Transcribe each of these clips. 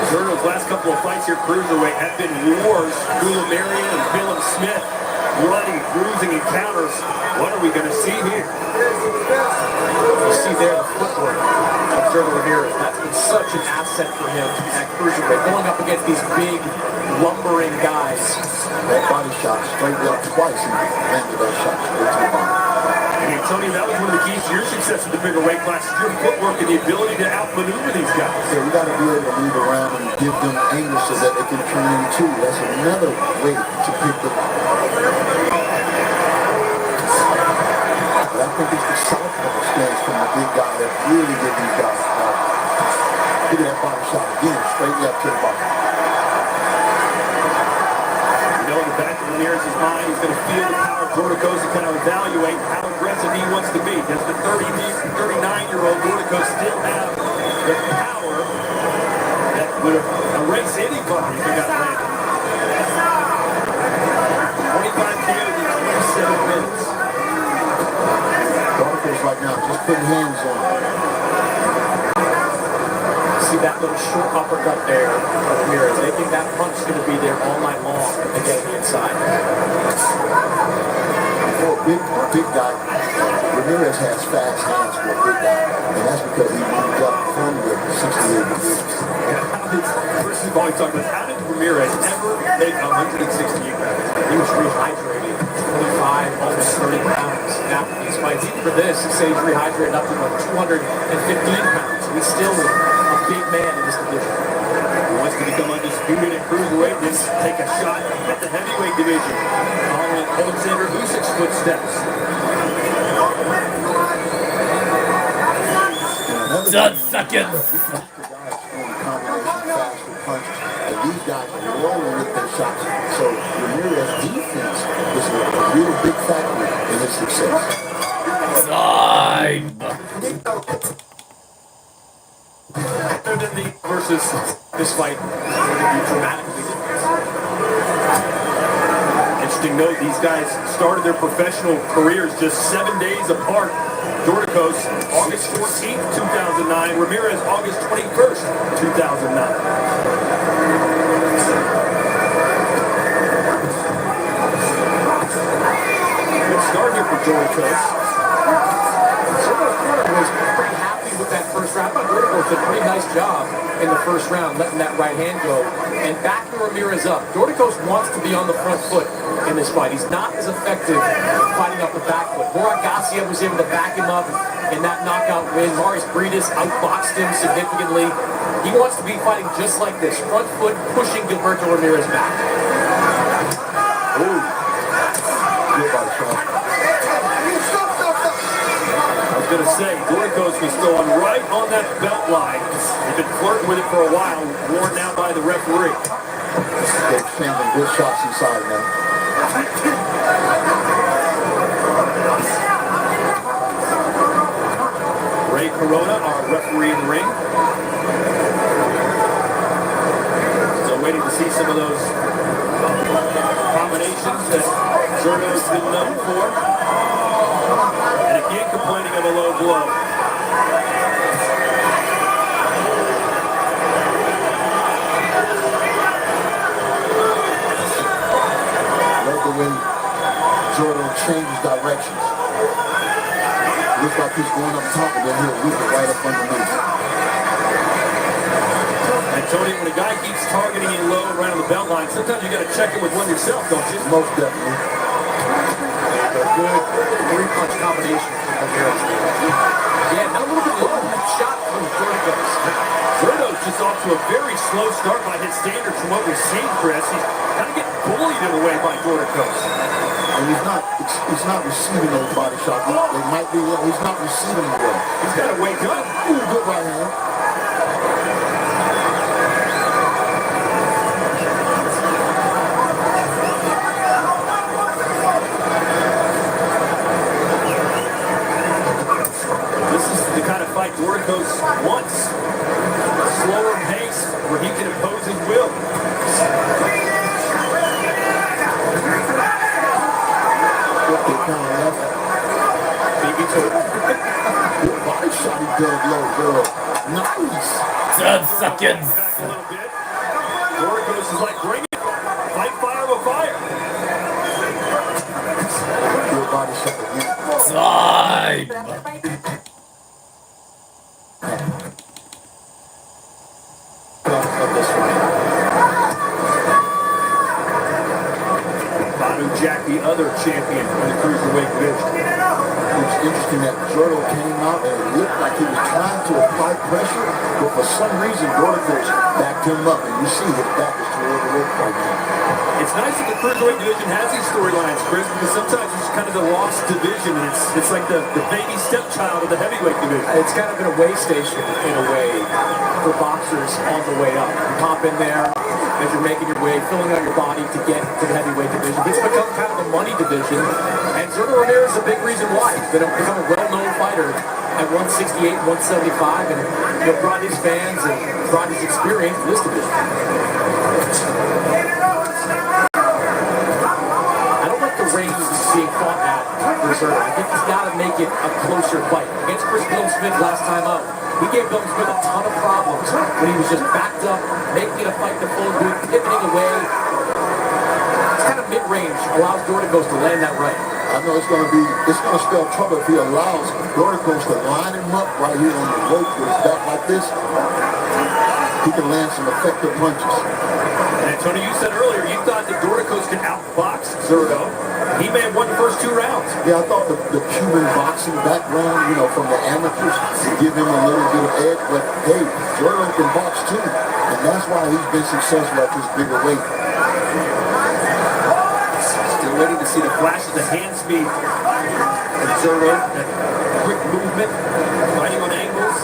Zerno's last couple of fights here cruiserweight have been wars. Goulamirian and Philip Smith running, bruising encounters. What are we going to see here? You see there the footwork of Zerno Ramirez. That's been such an asset for him at cruiserweight, going up against these big, lumbering guys. That body shot straight up twice and landed that shot straight to the body. And Antonio, that was one of the keys to your success in the bigger weight classes, your footwork and the ability to outmaneuver these guys. Yeah, we got to be able to move around and give them angles so that they can turn in too. That's another way to pick them up. But I think it's the southpaw stance from the big guy that really get these guys started. Look at that body shot again, straight left to the body. You know, in the back of Ramirez's mind, he's going to feel the power of Dorticos to kind of evaluate how aggressive he wants to be. Does the 39-year-old Dorticos still have the power that would erase anybody if he got landed? 25 KOs in 27 minutes. Dorticos right now just putting hands on him. See that little short uppercut there of Ramirez. They think that punch is going to be there all night long and get the inside. For a big guy, Ramirez has fast hands for a big guy, and that's because he moved up from the 68 division. First of all, how did Ramirez ever make 168 pounds? He was rehydrated 25, almost 30 pounds after these fights. Even for this, he said he's rehydrated up to about 215 pounds. So he's still a big man in this division. He wants to become undisputed at cruiserweight, then take a shot at the heavyweight division, following Alexander Usyk's footsteps. Done seconds. These guys are rolling with their shots. So Ramirez's defense is a real big factor in his success. Time. Versus this fight, going to be dramatically different. Interesting note, these guys started their professional careers just 7 days apart. Dorticos, August 14th, 2009. Ramirez, August 21st, 2009. Good start here for Dorticos. Was pretty happy with that first round. I thought Dorticos did a pretty nice job in the first round, letting that right hand go and backing Ramirez up. Dorticos wants to be on the front foot in this fight. He's not as effective fighting up the back foot. Murat Gassiev was able to back him up in that knockout win. Marius Briedis outboxed him significantly. He wants to be fighting just like this, front foot pushing Gilberto Ramirez back. Ooh. Good body shot. I was going to say, Dorticos was going right on that belt line. He's been flirting with it for a while, worn down by the referee. They're exchanging good shots inside now. Ray Corona, our referee in the ring. So waiting to see some of those combinations that Zerno's been known for. And again, complaining of a low blow. I love the way Zerno changes directions. Looks like he's going up top and then he'll loop it right up underneath. And Tony, when a guy keeps targeting you low right on the belt line, sometimes you got to check it with one yourself, don't you? Most definitely. A good three-punch combination from Ramirez. Yeah, not a little bit low on that shot from Dorticos. Zerno's just off to a very slow start by his standards from what we've seen, Chris. He's kind of getting bullied in a way by Dorticos. And he's not receiving those body shots. They might be, he's not receiving them well. He's got to wake up. Ooh, good right hand. This is the kind of fight Dorticos wants. A slower pace where he can impose his will. Body shot he dug low, girl. Nice. 10 seconds. Back a little bit. Jack, the other champion in the cruiserweight division. It's interesting that Zurdo came out and it looked like he was trying to apply pressure, but for some reason, Dorticos backed him up, and you see his back is toward the rope right now. It's nice that the cruiserweight division has these storylines, Chris, because sometimes it's kind of the lost division, and it's like the baby stepchild of the heavyweight division. It's kind of been a way station, in a way, for boxers on the way up. You pop in there as you're making your way, filling out your body to get to the heavyweight division. It's become kind of a money division, and Zurdo Ramirez is a big reason why. He's become a well-known fighter at 168, 175, and brought his fans and brought his experience to this division. I don't like the range he's being fought at for Zurdo. I think he's got to make it a closer fight. Against Chris Smith last time out, he gave Bill Smith a ton of problems when he was just backed up, making it a fight to full good, pivoting away. It's kind of mid-range, allows Dorticos to land that right. I know it's going to spell trouble if he allows Dorticos to line him up right here on the rope with his back like this. He can land some effective punches. And Tony, you said earlier you thought that Dorticos could outbox Zurdo. He may have won the first 2 rounds. Yeah, I thought the Cuban boxing background, from the amateurs, would give him a little bit of edge. But hey, Zurdo can box too, and that's why he's been successful at this bigger weight. Still waiting to see the flashes of hand speed of Zurdo. That quick movement, fighting on angles.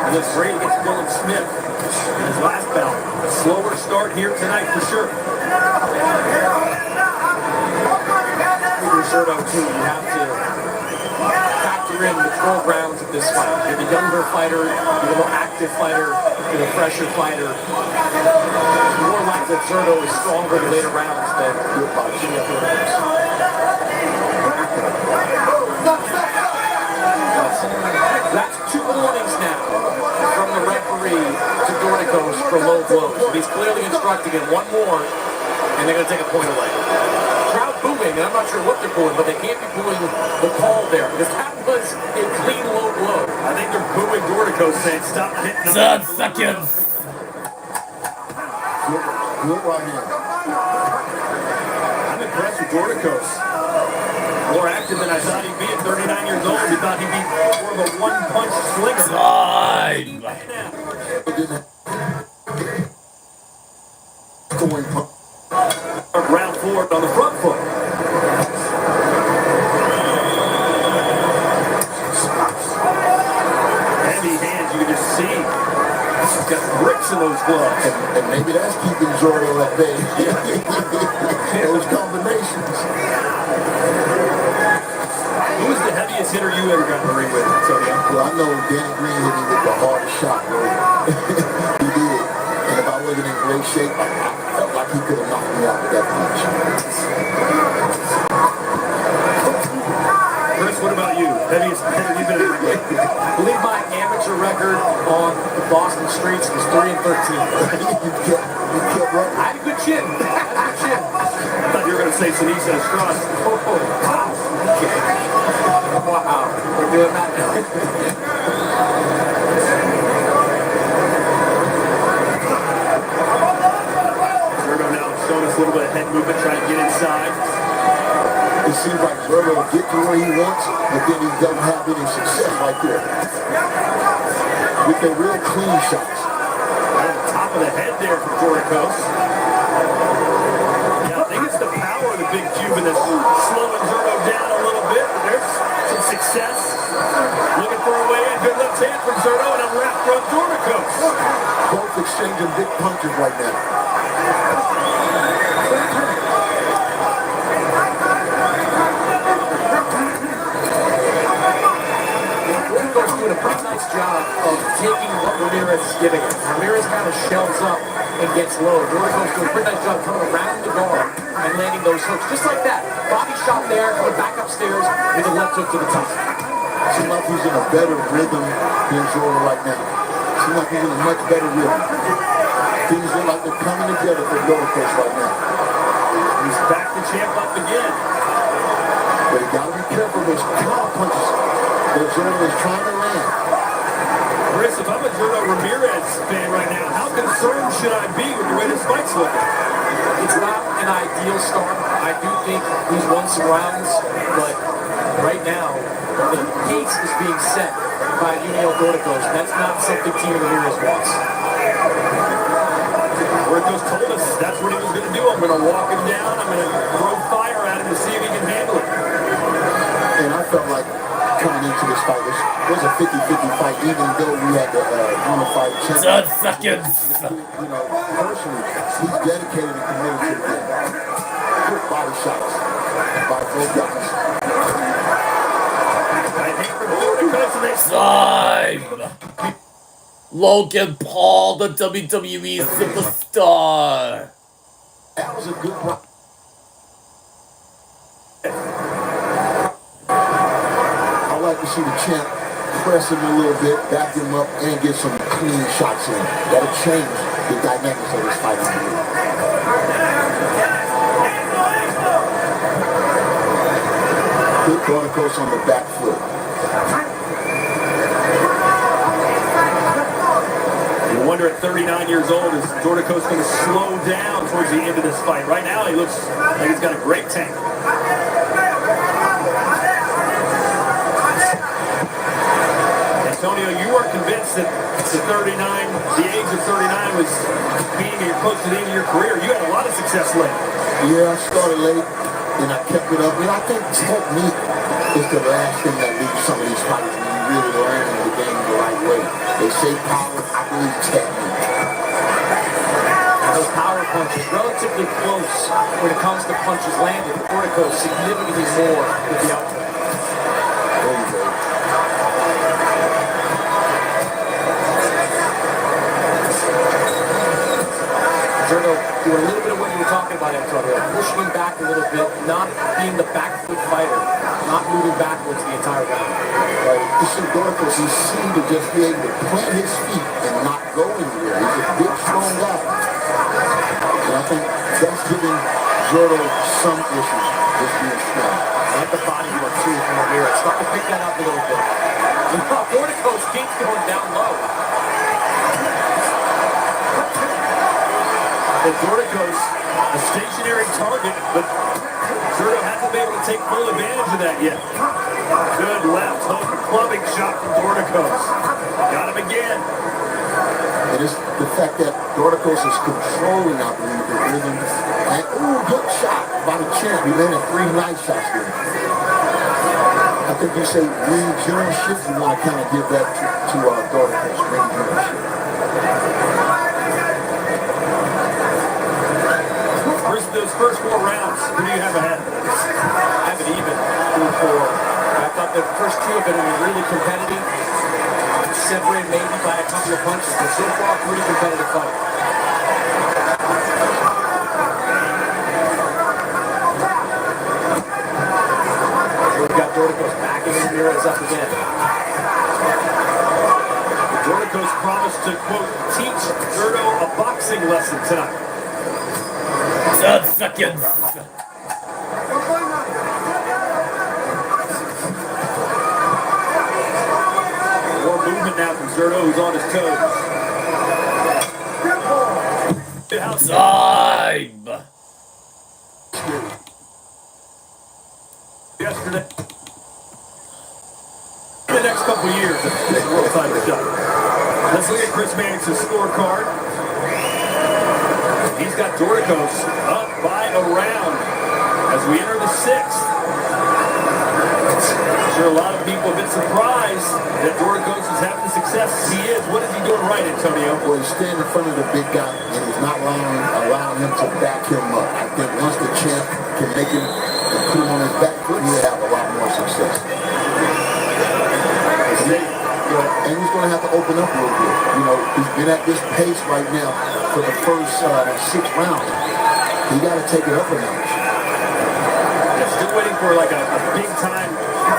He looks great against Dylan Smith in his last bout. A slower start here tonight for sure. Zurdo too, you have to factor in the 12 rounds of this fight. You're the younger fighter, you're the more active fighter, you're the fresher fighter. More likely that Zurdo is stronger in later rounds than your body. That's 2 warnings now from the referee to Dorticos for low blows. He's clearly instructing him one more, and they're going to take a point away. Crowd booing, and I'm not sure what they're booing, but they can't be booing the call there, because that was a clean low blow. I think they're booing Dorticos, saying stop hitting him. 10 seconds. Good right here. I'm impressed with Dorticos. More active than I thought he'd be at 39 years old. We thought he'd be more of a one-punch slinger. Time. Round 4 on the front foot. Heavy hands, you can just see. He's got bricks in those gloves. And maybe that's keeping Zurdo at bay. Those combinations. Who was the heaviest hitter you ever got in the ring with, Tony? Well, I know Danny Green hit me with the hardest shot, bro. He did. And if I wasn't in great shape, I felt like he could have knocked me out with that punch. Chris, what about you? Heaviest hitter you've been in the ring with? I believe my amateur record on the Boston streets was 3-13. you kept running. I had a good chin. I thought you were going to say Sinisa Estrada. Wow. We're doing that now. Zurdo now showing us a little bit of head movement, trying to get inside. It seems like Zurdo will get to where he wants, but then he doesn't have any success right there. With the real clean shots. Right on the top of the head there for Dorticos. Yeah, I think it's the power of the big Cuban that's slowing Zurdo down a little bit. There's some success. Looking for a way in. Good left hand from Zurdo and a left from Dorticos. Both exchanging big punches right now. Dorticos doing a pretty nice job of taking what Ramirez is giving him. Ramirez kind of shells up and gets low. Dorticos doing a pretty nice job coming around the guard and landing those hooks just like that. Body shot there, coming back upstairs with a left hook to the top. Seems like he's in a better rhythm than Zurdo right now. Seems like he's in a much better rhythm. Things look like they're coming together for Dorticos right now. He's back to champ up again. But you gotta be careful of those counter punches that Zurdo is trying to land. Chris, if I'm a Zurdo Ramirez fan right now, how concerned should I be with the way this fight's looking? It's not an ideal start. I do think he's won some rounds, but right now, the pace is being set by Junior Dorticos. That's not something Team Ramirez wants. Dorticos told us that's what he was going to do. I'm going to walk him down. I'm going to throw fire at him to see if he can handle it. And I felt like coming into this fight, it was a 50-50 fight, even though we had the unified champion. 10 seconds. You know, personally, he's dedicated and committed to the game. Good body shots by both guys. I hate for Dorticos and they Time. Logan Paul, the WWE superstar. That was a good round. I like to see the champ press him a little bit, back him up, and get some clean shots in. That'll change the dynamics of this fight, I believe. Good Dorticos on the back foot. You wonder at 39 years old, is Dorticos going to slow down towards the end of this fight? Right now, he looks like he's got a great tank. Antonio, you were convinced that the age of 39 was being close to the end of your career. You had a lot of success late. Yeah, I started late, and I kept it up. And I think technique is the last thing that leaves some of these fighters when you really learn the game the right way. They say power, I believe technique. And those power punches, relatively close when it comes to punches landed. Dorticos significantly more with the output. There you go. Zurdo doing a little bit of what you were talking about, Antonio. Pushing him back a little bit, not being the back foot fighter, not moving backwards the entire round. You see Dorticos, he seemed to just be able to plant his feet and not go anywhere. He's a big, strong guy. And I think that's giving Zurdo some issues, just being strong. Like the body work too from Ramirez. Start to pick that up a little bit. Dorticos keeps going down low. Well, Dorticos, a stationary target, but Zurdo hasn't been able to take full advantage of that yet. Good left hook, clubbing shot from Dorticos. Got him again. And it's the fact that Dorticos is controlling, I believe, the rhythm. And, good shot by the champ. He landed 3 nice shots there. I think you say ring generalship, you want to kind of give that to Dorticos, ring generalship. Those first 4 rounds, who do you have ahead? I have it even through 4. I thought the first 2 have been really competitive. Separated maybe by a couple of punches, but so far, pretty competitive fight. We've got Dorticos backing Ramirez up again. Dorticos promised to, quote, teach Zurdo a boxing lesson tonight. 10 seconds. More movement now from Zurdo, who's on his toes. Time. Yesterday. In the next couple of years, it's a world title shot. Let's look at Chris Mannix's scorecard. He's got Dorticos up by a round as we enter the 6th. I'm sure a lot of people have been surprised that Dorticos is having the success he is. What is he doing right, Antonio? Well, he's standing in front of the big guy, and he's not allowing him to back him up. I think once the champ can make him and put him on his back foot, he'll have a lot more success. And he's going to have to open up a little bit. You know, he's been at this pace right now for the first 6 rounds. He got to take it up a notch. Yeah, still waiting for like a big-time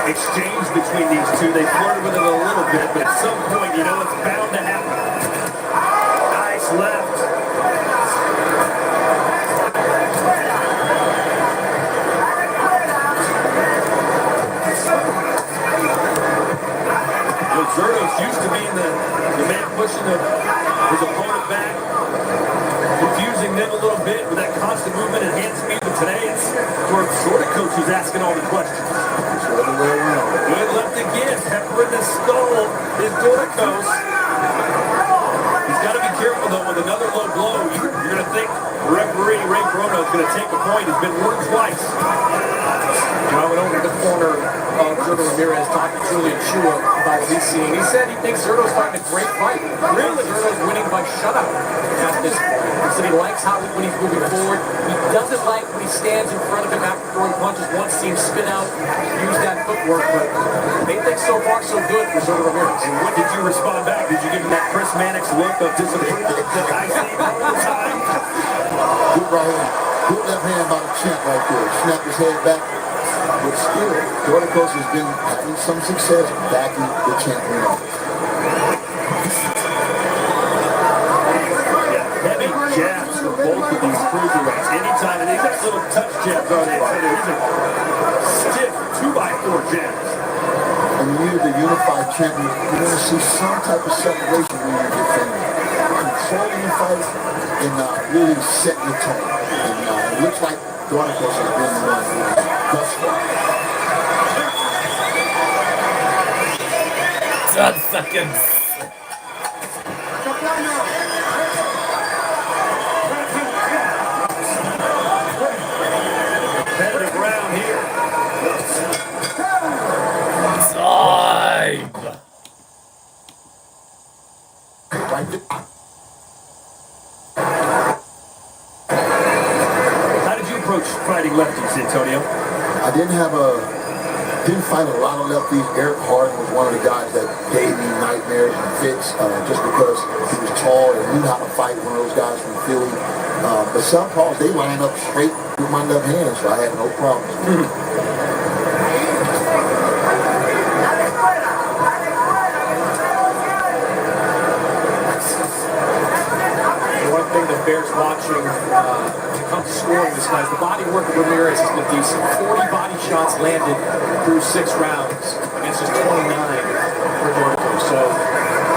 exchange between these two. They flirted with it a little bit, but at some point, you know it's bound to happen. Nice left. Zurdo's used to being the man pushing his opponent back, confusing using them a little bit with that constant movement and hand speed, but today it's sort of coach who's asking all the questions. It's the other way around. Good left again. Pepper in the skull is Dorticos. He's got to be careful, though, with another low blow. You're going to think referee Ray Corona is going to take a point. He's been warned twice. I went over to the corner of Zurdo Ramirez talking to Julian Chua about what he's seeing. He said he thinks Zurdo's fighting a great fight. Really, Zurdo's winning by shutout at this point. He said he likes how when he's moving forward. He doesn't like when he stands in front of him after throwing punches. Once seen spin out, use that footwork. But they think so far so good for Zurdo Ramirez. And when did you respond back? Did you give him that Chris Mannix look of disapproval that I see all the time? Good right hand. Good left hand by the champ right there. Snap his head back. But still, Dorticos has been having some success backing the champion up. Yeah, heavy jabs for both of these cruiserweights. Anytime, and these little touch jabs on it. These are stiff 2x4 jabs. And when you're the unified champion, you're going to see some type of separation when you defend. Controlling the fight and really setting the tone. And it looks like Dorticos has been the one thus far. 10 seconds. Competitive round here. Time. Right there. How did you approach fighting lefties, Antonio? I didn't fight a lot of lefties. Eric Harden was one of the guys that gave me nightmares and fits just because he was tall and knew how to fight, one of those guys from Philly. But some calls, they line up straight with my left hand, so I had no problems. One thing that bears watching when it comes to scoring this night, the body work of Ramirez has been decent. 40 body shots landed through 6 rounds against just 29 for Dorticos. So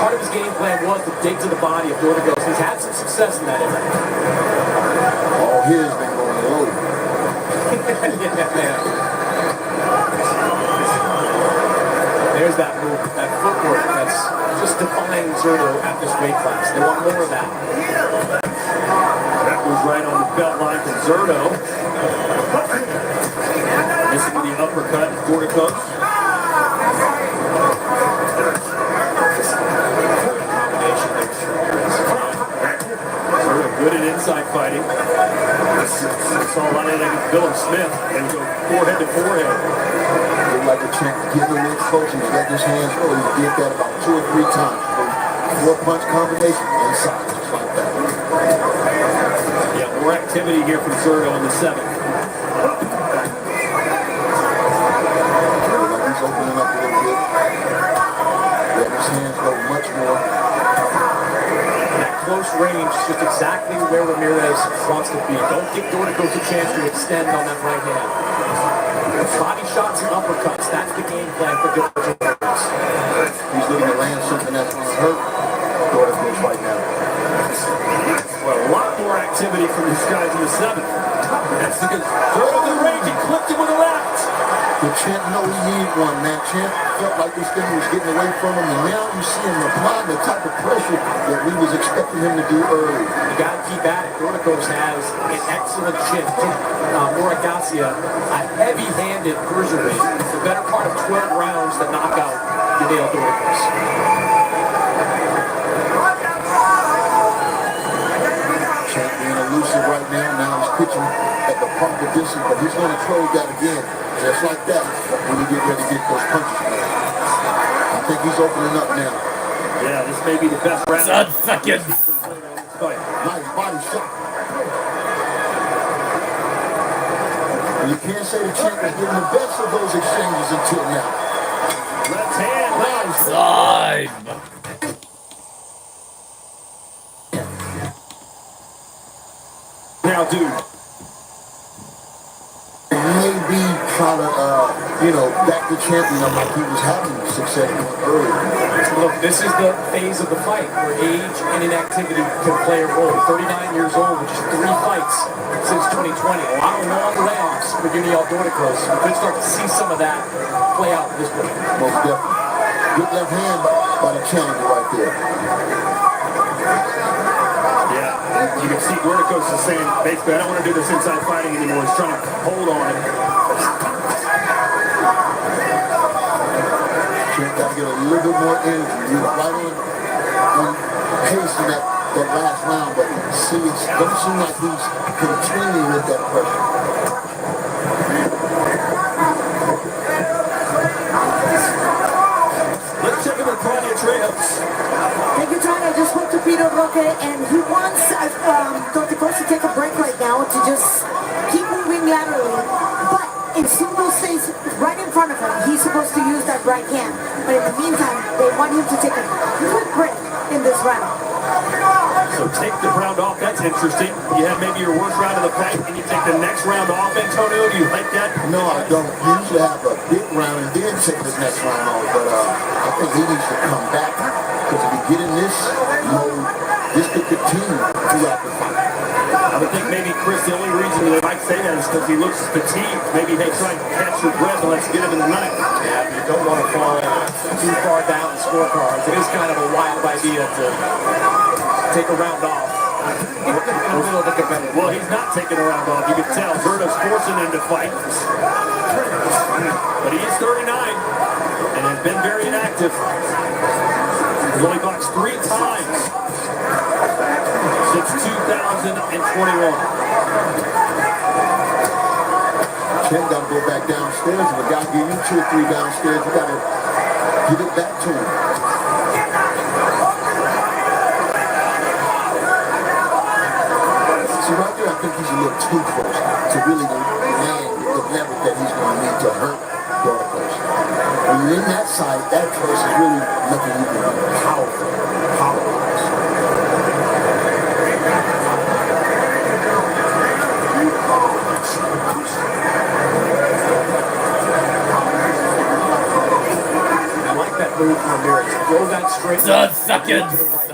part of his game plan was to dig to the body of Dorticos. He's had some success in that area. All his been going low. There's that move, that footwork that's just defying Zurdo at this weight class. They want more of that. That was right on the belt line from Zurdo. Missing with the uppercut, Dorticos. Combination there. Zurdo good at inside fighting. Saw a lot of that against Bill Smith. And go forehead to forehead. They like a champ to get a little closer. He's letting his hands go. He did that about 2 or 3 times. 4-punch combination inside, just like that. Yeah, more activity here from Zurdo in the 7th. Like he's opening up a little bit. Letting his hands go much more. That close range is just exactly where Ramirez wants to be. Don't give Dorticos a chance to extend on that right hand. Body shots and uppercuts, that's the game plan for Dorticos. He's looking to land something that's going to hurt Dorticos right now. Well, a lot more activity from these guys in the 7th. That's the good. Zurdo in the range, he clipped him with a left. The champ know he needed one, man. Champ felt like this thing was getting away from him, and now you see him applying the type of pressure that we was expecting him to do early. You got to keep at it. Dorticos has an excellent chin. Moragacia, a heavy-handed cruiserweight. The better part of 12 rounds to knock out Yadel Dorticos. Champ being elusive right now. Now he's pitching at the proper distance, but he's going to close that again, just like that, when he get ready to get those punches. I think he's opening up now. Yeah, this may be the best round. 10 seconds. Nice body shot. And you can't say the champ is getting the best of those exchanges until now. Left hand, nice. Time. Now, dude. Maybe trying to back the champion up like he was having success earlier. Look, this is the phase of the fight where age and inactivity can play a role. 39 years old with just 3 fights since 2020. A lot of long layoffs for Yuniel Dorticos. We could start to see some of that play out at this point. Most definitely. Good left hand by the challenger right there. Yeah, you can see Dorticos is saying, basically, I don't want to do this inside fighting anymore. He's trying to hold on it. Got to get a little bit more energy. He was right on pace in that last round, but see, it doesn't seem like he's continuing with that pressure. Let's check in with Claudia Trejos. Thank you, John. I just spoke to Peter Roque, and he wants Dorticos to take a break right now to just keep moving laterally. But if Singo stays right in front of him, he's supposed to use that right hand. But in the meantime, they want him to take a quick break in this round. So take the round off. That's interesting. You have maybe your worst round of the fight, and you take the next round off. Antonio, do you like that? No, I don't. You usually have a big round and then take this next round off. But I think he needs to come back because if you get in this mode, this could continue throughout the fight. I would think maybe, Chris, the only reason they might say that is because he looks fatigued. Maybe they try to catch your breath and let's get him in the night. Yeah, you don't want to fall too far down the scorecards. It is kind of a wild idea to take a round off. A little bit competitive. Well, he's not taking a round off. You can tell Zurdo's forcing him to fight. But he is 39 and has been very inactive. He's only boxed 3 times since 2021. Chen got to go back downstairs. If a guy give you 2 or 3 downstairs, you got to give it back to him. See, right there, I think he's a little too close to really land the level that he's going to need to hurt Dorticos. When you're in that side, that close is really nothing you can do. Powerful. Move from Ramirez. Throw that straight. Seconds.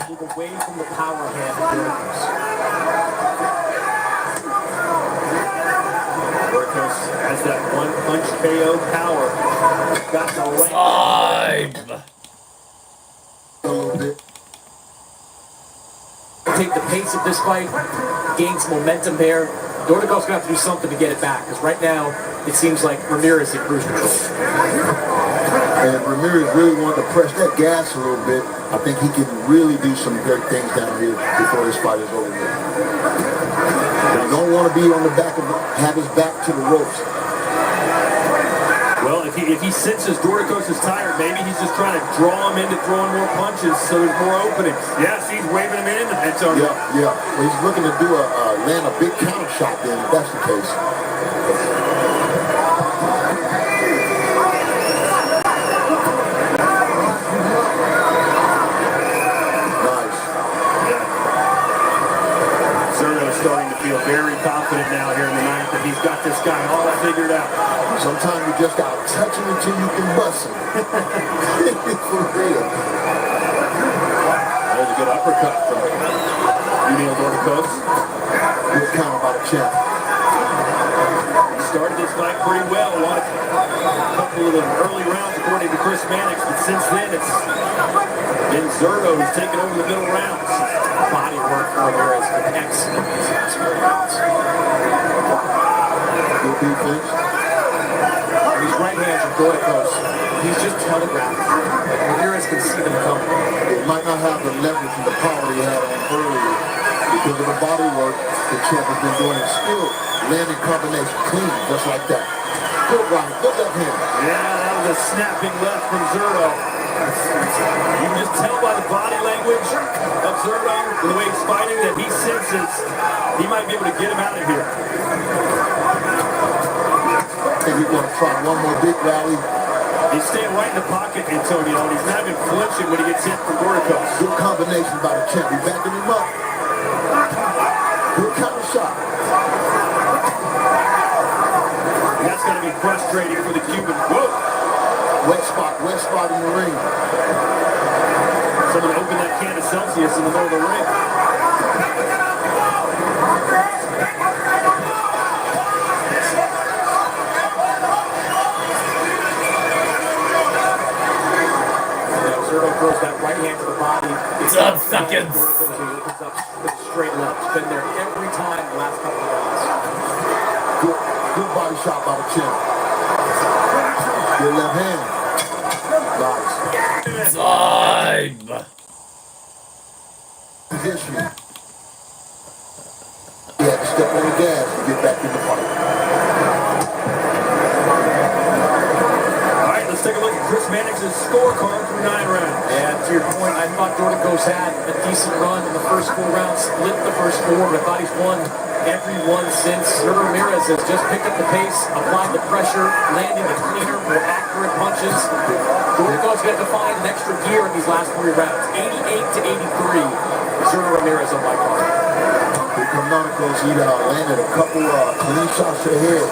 Move away from the power hand of Dorticos has that one punch KO power. Got the right. 5. A little bit. Take the pace of this fight, gain some momentum here. Dorticos gonna have to do something to get it back, because right now it seems like Ramirez is in cruise control. And Ramirez really wanted to press that gas a little bit. I think he can really do some great things down here before this fight is over with. You don't want to be on the back of have his back to the ropes. Well, if he senses Dorticos is tired, maybe he's just trying to draw him into throwing more punches so there's more openings. Yes, he's waving him in. Antonio. Yeah. Well, he's looking to do land a big counter shot then, if that's the case. Very confident now here in the ninth that he's got this guy all figured out. Sometimes you just gotta touch him until you can bust him. For real. There's a good uppercut from Yuniel Dorticos. Good counter by the champ. He started this fight pretty well. Won a couple of the early rounds according to Chris Mannix, but since then it's been Zurdo who's taken over the middle rounds. Body work for Ramirez has been excellent these last few rounds. Good defense. These right hands of Dorticos, he's just telegraphing. Ramirez can see them coming. It might not have the leverage and the power he had on earlier because of the body work the champ has been doing. And still landing combination clean, just like that. Good right, good left hand. Yeah, that was a snapping left from Zurdo. You can just tell by the body language of Zurdo, the way he's fighting, that he senses he might be able to get him out of here. I think he's going to try one more big rally. He's staying right in the pocket, Antonio, and he's not even flinching when he gets hit from Dorticos. Good combination by the champ. He's backing him up. Good counter shot. And that's going to be frustrating for the Cuban. Whoa! spot in the ring. Someone opened that can of Celsius in the middle of the ring. Zerto throws that right hand to the body. Seconds. He opens up with a straight left. It's been there every time the last couple of rounds. Good body shot by the chin. Good left hand. Nice. Time. Position. He had to step on the gas to get back in the fight. All right, let's take a look at Chris Mannix's scorecard through 9 rounds. Yeah, to your point, I thought Dorticos had a decent run in the first 4 rounds, split the first 4, but I thought he's won every one since. Zurdo Ramirez has just picked up the pace, applied the pressure, landing the cleaner, more accurate punches. Dorticos got to find an extra gear in these last 3 rounds, 88 to 83. Zurdo Ramirez on my part. Here come Dorticos. He landed a couple clean shots to the head.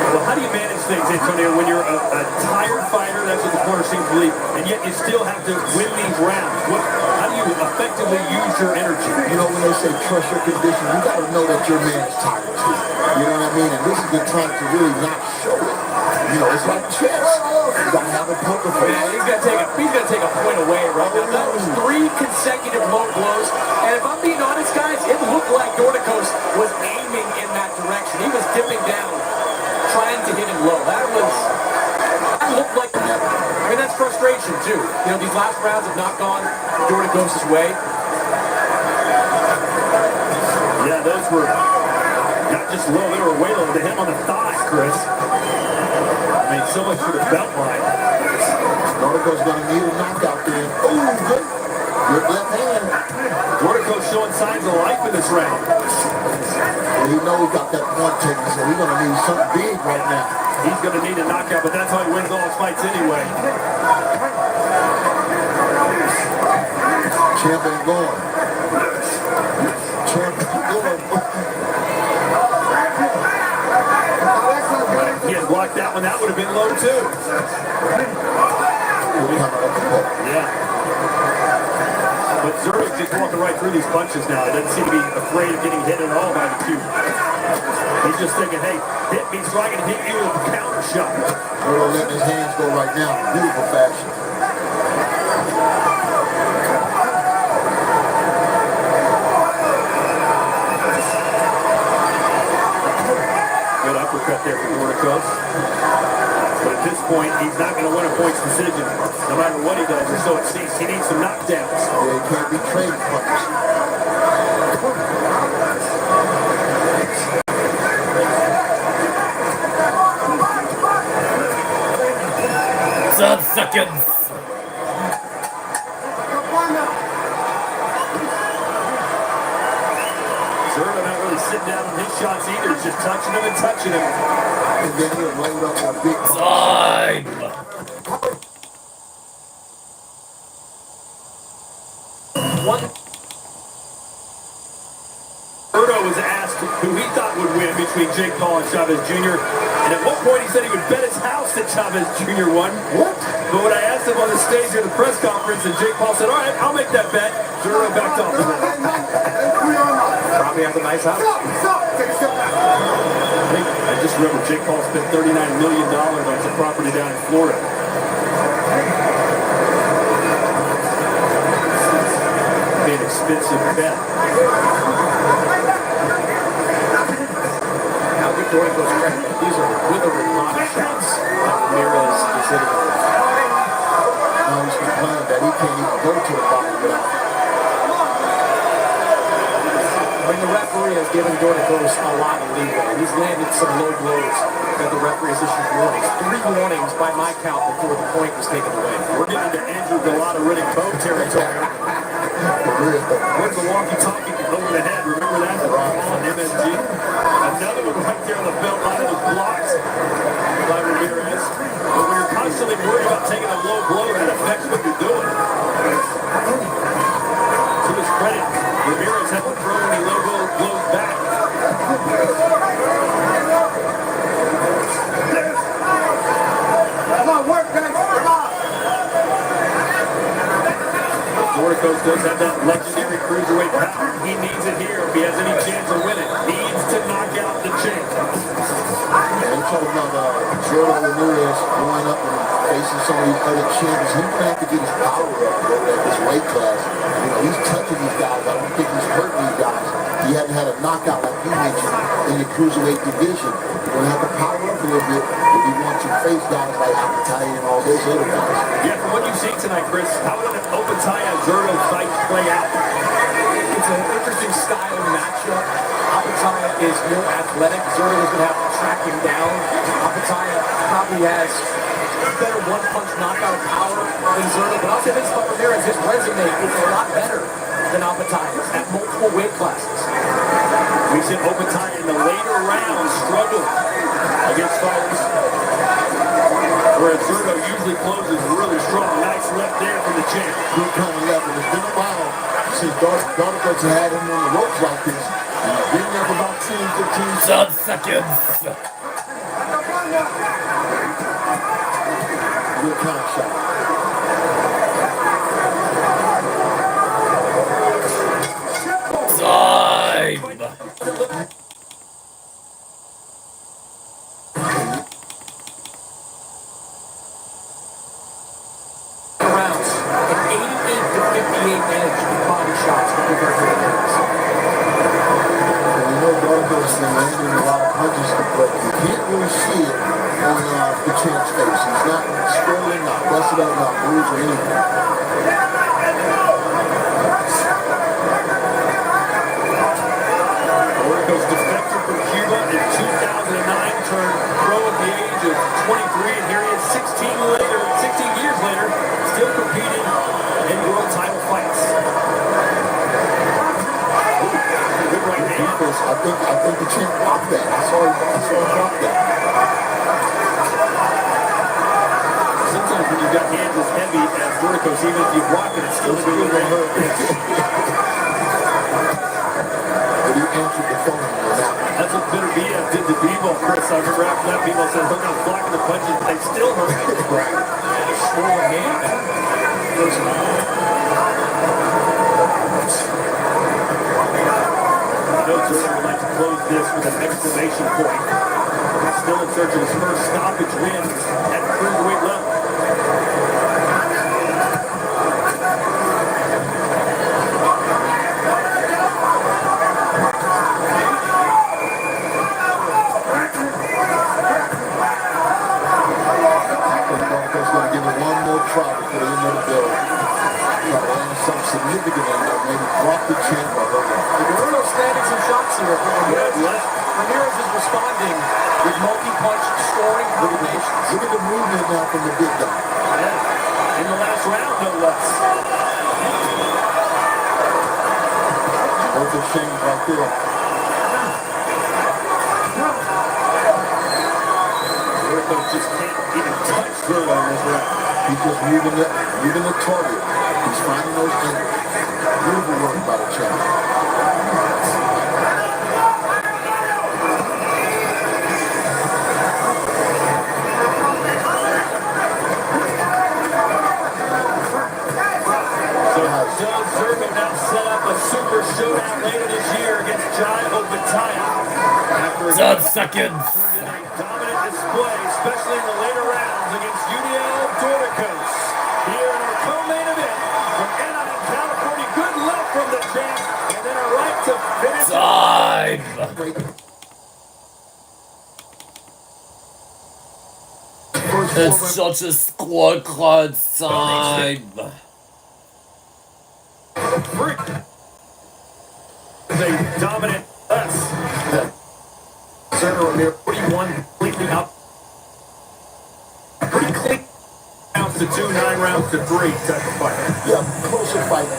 Well, how do you manage things, Antonio, when you're a tired fighter, that's what the corner seems to believe, and yet you still have to win these rounds? How do you effectively use your energy? You know, when they say trust your condition, you got to know that your man is tired too. You know what I mean? And this is the time to really not show it. You know, it's like chess. You got to have a poker face. Man, he's gonna take a point away right now. That was 3 consecutive low blows, and if I'm being honest, guys, it looked like Dorticos was aiming in that direction. He was dipping down, trying to hit him low. That looked like, I mean, that's frustration too. You know, these last rounds have not gone Dorticos' way. Yeah, those were not just low, they were way low to him on the thigh, Chris. I mean, so much for the belt line. Dorticos going to need a knockout there. Oh, good. Good left hand. Dorticos showing signs of life in this round. Well, he knows he got that point taken, so he's going to need something big right now. He's going to need a knockout, but that's how he wins all his fights anyway. Champ ain't going. Champ ain't going. He had blocked that one, that would have been low too. Yeah. But Zurdo's just walking right through these punches now. He doesn't seem to be afraid of getting hit at all by the cue. He's just thinking, hey, hit me so I can hit you with a counter shot. Zurdo letting his hands go right now. Beautiful fashion. Good uppercut there for Dorticos. But at this point, he's not going to win a points decision, no matter what he does, or so it seems. He needs some knockdowns. Yeah, he can't be trading punches. Seconds. Zurdo not really sitting down on his shots either. He's just touching them and touching them. And then he'll load up a big punch. Time. Zurdo was asked who he thought would win between Jake Paul and Chavez Jr. And at one point he said he would bet his house that Chavez Jr. won. What? But when I asked him on the stage at the press conference, and Jake Paul said, all right, I'll make that bet, Zurdo backed off. Probably have a nice house. I just remember Jake Paul spent $39 million on some property down in Florida. Be an expensive bet. Now, give Dorticos credit. These are withering body shots that Ramirez is hitting. Now he's complaining that he can't even go to the bottom now. I mean, the referee has given Dorticos a lot of leeway. He's landed some low blows that the referee has issued warnings. 3 warnings by my count before the point was taken away. We're getting to Andrew Galata Riddick Bowe territory. Where's the walkie-talkie over the head? Remember that? On MSG. Another one right there on the belt line was blocked by Ramirez. But when you're constantly worried about taking a low blow, that affects what you're doing. To his credit, Ramirez hasn't thrown any low blows back. Come on, work, guys. Come on. Dorticos does have that legendary cruiserweight power. He needs it here if he has any chance of winning. Needs to knock out the champ. And they talking about Jordan Ramirez going up and facing some of these other champions. He's going to have to get his power up at this weight class. You know, he's touching these guys. I don't think he's hurting these guys. He hasn't had a knockout like you mentioned in the cruiserweight division. He's going to have to power up a little bit if he wants to face guys like Apataya and all those other guys. Yeah, from what you've seen tonight, Chris, how would an Opetaia-Zurdo fight play out? It's an interesting style matchup. Apataya is more athletic. Zurdo is going to have to track him down. Apataya probably has better one-punch knockout power than Zurdo. But I'll say this about Ramirez, his resume is a lot better than Apataya's at multiple weight classes. We see Opetaia in the later rounds struggle against fighters, whereas Zurdo usually closes really strong. Nice left there from the champ. Good kind of left. It's been a while since Dorticos had him on the ropes like this. And he's been there for about 10, 15 seconds. Good kind of shot. Time. Rounds, an 88 to 58 edge in body shots compared to Ramirez. And you know Dorticos has been landing a lot of punches, but you can't really see it on the champ's face. He's not scrolling, not busted up, not bruised or anything. Dorticos defected from Cuba in 2009, turned pro at the age of 23, and here he is 16 years later, still competing in world title fights. Good right hand. I think the champ blocked that. I saw him block that. Sometimes when you've got hands as heavy as Dorticos, even if you block it, it's still going to hurt. But he answered the phone on that one. That's what Benavidez did to Bebo, Chris. I remember after that, Bebo said, we're going to block the punches, but they still hurt. Right. Swirl hand. I know Jordan would like to close this with an exclamation point. Still in search of his first stoppage win at the cruiserweight level. Dorticos going to give it one more try before the end of the bill. Try to land something significant in there. Maybe drop the champ or hurt him. Zurdo's landing some shots here. Ramirez is responding with multi-punch scoring combinations. Look at the movement now from the big guy. In the last round, no less. Both exchanges right there. Dorticos just can't even touch Zurdo in this round. He's just moving the target. He's finding those angles. Beautiful work by the champ. So does Zurdo now set up a super showdown later this year against Jai Opetaia? After 10 seconds. a dominant display, especially in the later rounds against Uniel Dorticos. Here in our co-main event from Anaheim, California. Good luck from the champ, and then a right to finish. Time. It's such a scorecard time. Freak. They dominant us. Zurdo Ramirez 41 completely out. Pretty clean. Rounds to 2, 9 rounds to 3 type of fight. Yeah, closer fight.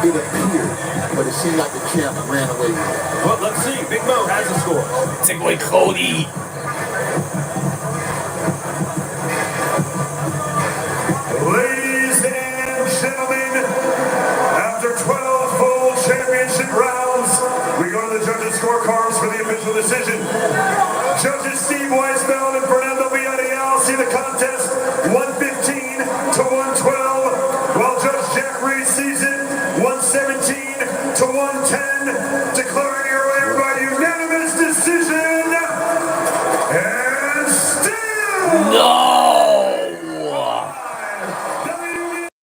It appeared, but it seemed like the champ ran away with it. Well, let's see. Big Mo has the score. Take away Cody. Ladies and gentlemen, after 12 full championship rounds, we go to the judges' scorecards for the official decision.